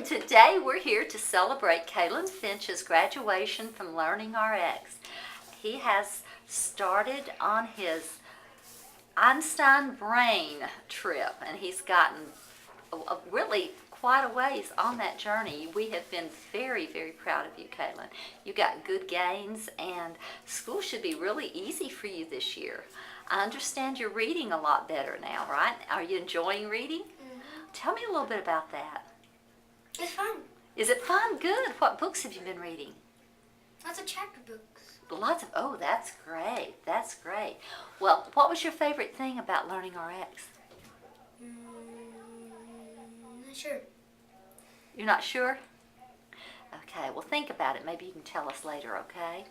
Today we're here to celebrate Calen Finch's graduation from LearningRx. He has started on his Einstein brain trip, and he's gotten really quite a ways on that journey. We have been very, very proud of you, Calen. You got good gains, and school should be really easy for you this year. I understand you're reading a lot better now, right? Are you enjoying reading? Tell me a little bit about that. It's fun. Is it fun? Good. What books have you been reading? Lots of chapter books. Lots of, oh, that's great. That's great. Well, what was your favorite thing about LearningRx? Not sure. You're not sure? Okay, well, think about it. Maybe you can tell us later, okay?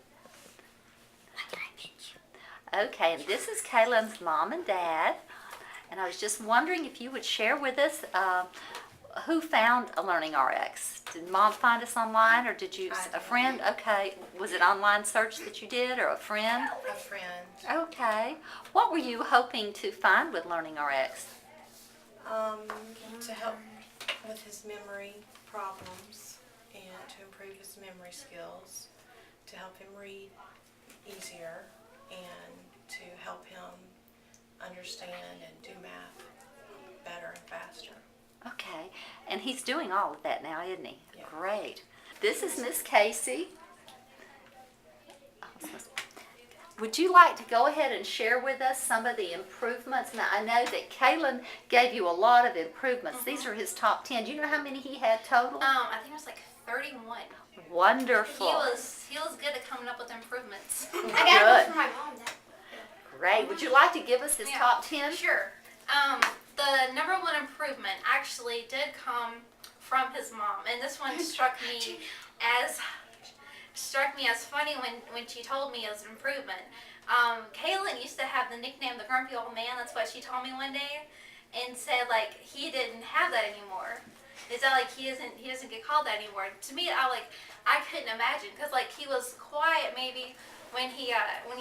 What can I get you? Okay, and this is Calen's mom and dad. And I was just wondering if you would share with us who found a LearningRx. Did mom find us online, or did you, a friend? Okay, was it online search that you did, or a friend? A friend. Okay. What were you hoping to find with LearningRx? To help with his memory problems and to improve his memory skills, to help him read easier, and to help him understand and do math better and faster. Okay, and he's doing all of that now, isn't he? Yeah. Great. This is Miss Casey. Would you like to go ahead and share with us some of the improvements? Now, I know that Calen gave you a lot of improvements. These are his top 10. Do you know how many he had total? I think it was like 31. Wonderful. He was good at coming up with improvements. I got one for my mom. Great. Would you like to give us his Yeah. top 10? Sure. The number one improvement actually did come from his mom, and this one struck me as funny when she told me it was an improvement. Calen used to have the nickname the Grumpy Old Man. That's what she told me one day, and said like he didn't have that anymore. Is that like he doesn't get called that anymore? To me, I couldn't imagine, because like he was quiet maybe when he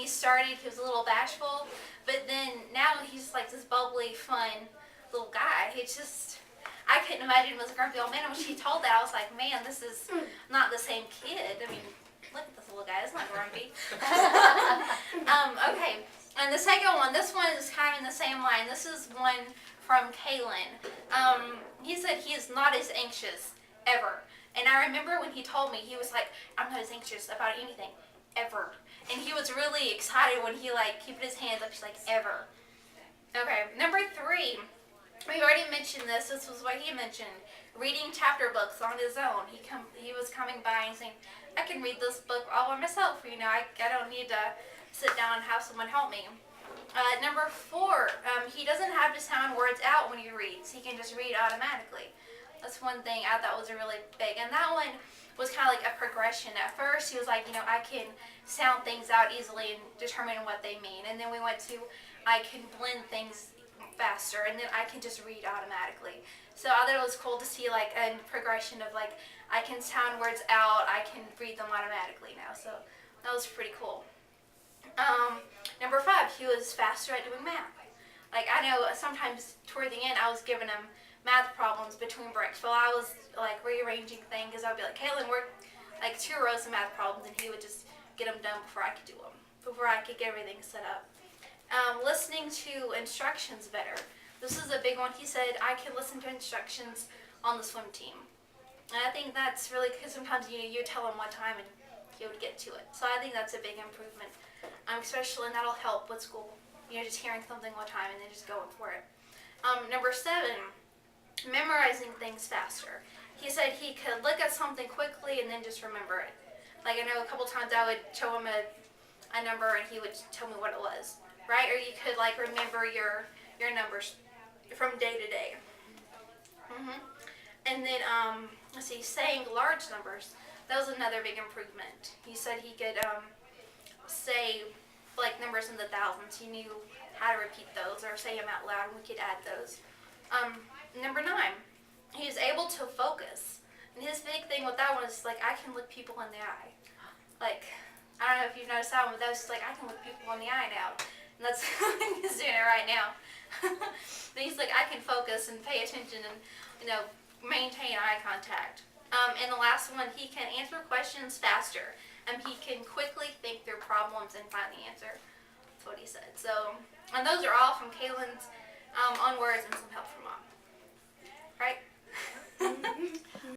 started. He was a little bashful, but then now he's like this bubbly, fun little guy. I couldn't imagine him as a grumpy old man. And when she told that, I was like, man, this is not the same kid. I mean, look at this little guy. It's not grumpy. Okay, and the second one, this one is kind of in the same line. This is one from Calen. He said he is not as anxious ever. And I remember when he told me, he was like, I'm not as anxious about anything ever. And he was really excited when he put his hands up. He's like, ever. Okay, number 3. We've already mentioned this. This was what he mentioned. Reading chapter books on his own. He was coming by and saying, I can read this book all by myself. You know, I don't need to sit down and have someone help me. Number 4, he doesn't have to sound words out when he reads. He can just read automatically. That's one thing I thought was really big. And that one was kind of like a progression. At first, he was like, I can sound things out easily and determine what they mean. And then we went to, I can blend things faster, and then I can just read automatically. So I thought it was cool to see like a progression of like, I can sound words out, I can read them automatically now. So that was pretty cool. Number 5, he was faster at doing math. Like I know sometimes toward the end I was giving him math problems between breaks while I was like rearranging things, because I would be like, Calen, work like 2 rows of math problems, and he would just get them done before I could do them, before I could get everything set up. Listening to instructions better. This is a big one. He said, I can listen to instructions on the swim team. And I think that's really, because sometimes you tell him what time and he would get to it. So I think that's a big improvement, especially, and that'll help with school. Just hearing something one time and then just going for it. Number 7, memorizing things faster. He said he could look at something quickly and then just remember it. Like I know a couple times I would show him a number and he would tell me what it was, right? Or you could like remember your numbers from day to day. And then let's see, saying large numbers. That was another big improvement. He said he could say like numbers in the thousands. He knew how to repeat those or say them out loud, and we could add those. Number 9, he was able to focus. And his big thing with that one is like, I can look people in the eye. Like, I don't know if you've noticed that one, but that was just like, I can look people in the eye now. And that's, he's doing it right now. Then he's like, I can focus and pay attention and, maintain eye contact. And the last one, he can answer questions faster. He can quickly think through problems and find the answer. That's what he said. So, and those are all from Calen's own words and some help from Mom. Right?